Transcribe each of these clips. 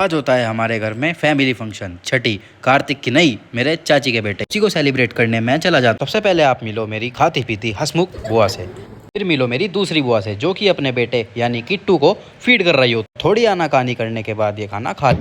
आज होता है हमारे घर में फैमिली फंक्शन छठी कार्तिक की नहीं मेरे चाची के बेटे इसी को सेलिब्रेट करने मैं चला जाता। सबसे पहले आप मिलो मेरी खाती पीती हंसमुख बुआ से, फिर मिलो मेरी दूसरी बुआ से जो कि अपने बेटे यानी किट्टू को फीड कर रही हो। थोड़ी आनाकानी करने के बाद ये खाना खा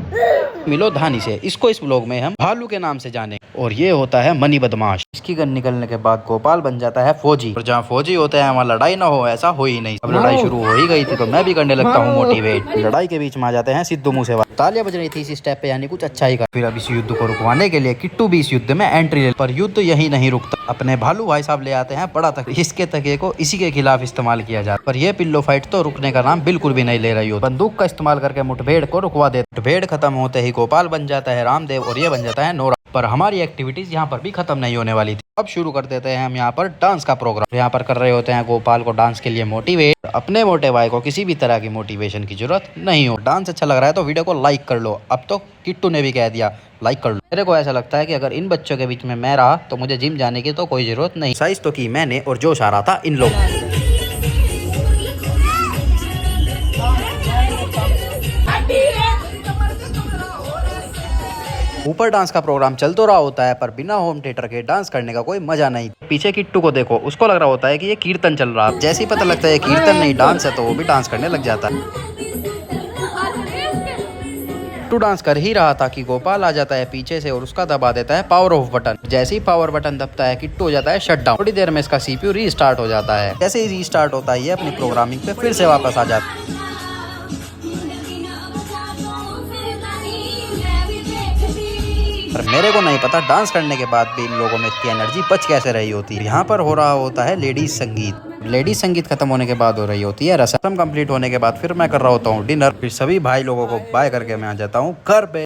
मिलो धानी से, इसको इस ब्लॉग में हम भालू के नाम से जाने। और ये होता है मनी बदमाश। इसकी गन निकलने के बाद गोपाल बन जाता है फौजी, और जहाँ फौजी होता है वहाँ लड़ाई ना हो ऐसा हो ही नहीं। अब लड़ाई शुरू हो ही गई थी तो मैं भी करने लगता हूँ मोटिवेट। लड़ाई के बीच में आ जाते हैं सिद्धू मूसेवाला। तालियां बज रही थी इस स्टेप पे यानी कुछ अच्छा ही कर। फिर अब इस युद्ध को रुकवाने के लिए किट्टू भी इस युद्ध में एंट्री ले, पर युद्ध यही नहीं रुकता। अपने भालू भाई साहब ले आते हैं बड़ा तक, इसके तके को इसी के खिलाफ इस्तेमाल किया जाता। पर यह पिल्लो फाइट तो रुकने का नाम बिल्कुल भी नहीं ले रही हो। बंदूक का इस्तेमाल करके मुठभेड़ को रुकवा देते। मुठभेड़ खत्म होते ही गोपाल बन जाता है रामदेव और ये बन जाता है नोरा। पर हमारी एक्टिविटीज यहाँ पर भी खत्म नहीं होने वाली थी। अब शुरू कर देते हैं हम यहाँ पर डांस का प्रोग्राम। यहाँ पर कर रहे होते हैं गोपाल को डांस के लिए मोटिवेट। अपने मोटे भाई को किसी भी तरह की मोटिवेशन की जरूरत नहीं हो। डांस अच्छा लग रहा है तो वीडियो को लाइक कर लो। अब तो किट्टू ने भी कह दिया लाइक कर लो। मेरे को ऐसा लगता है कि अगर इन बच्चों के बीच में मैं रहा तो मुझे जिम जाने की तो कोई जरूरत नहीं। साइज तो की मैंने और जोश आ रहा था इन लोगों। ऊपर डांस का प्रोग्राम चल तो रहा होता है पर बिना होम थिएटर के डांस करने का कोई मजा नहीं। पीछे किट्टू को देखो, उसको लग रहा होता है कि ये कीर्तन चल रहा है। जैसे ही पता लगता है कीर्तन नहीं डांस है तो वो भी डांस करने लग जाता है। किट्टू डांस कर ही रहा था कि गोपाल आ जाता है पीछे से और उसका दबा देता है पावर ऑफ बटन। जैसे ही पावर बटन दबता है किट्टू हो जाता है शट डाउन। थोड़ी देर में इसका सीपीयू रीस्टार्ट हो जाता है। जैसे ही रीस्टार्ट होता है ये अपनी प्रोग्रामिंग पे फिर से वापस आ जाता है। पर मेरे को नहीं पता डांस करने के बाद भी इन लोगों में इतनी एनर्जी बच कैसे रही होती है। यहाँ पर हो रहा होता है लेडीज संगीत। लेडीज संगीत खत्म होने के बाद हो रही होती है रस्म। कंप्लीट होने के बाद फिर मैं कर रहा होता हूँ डिनर। फिर सभी भाई लोगों को बाय करके मैं आ जाता हूँ घर पे।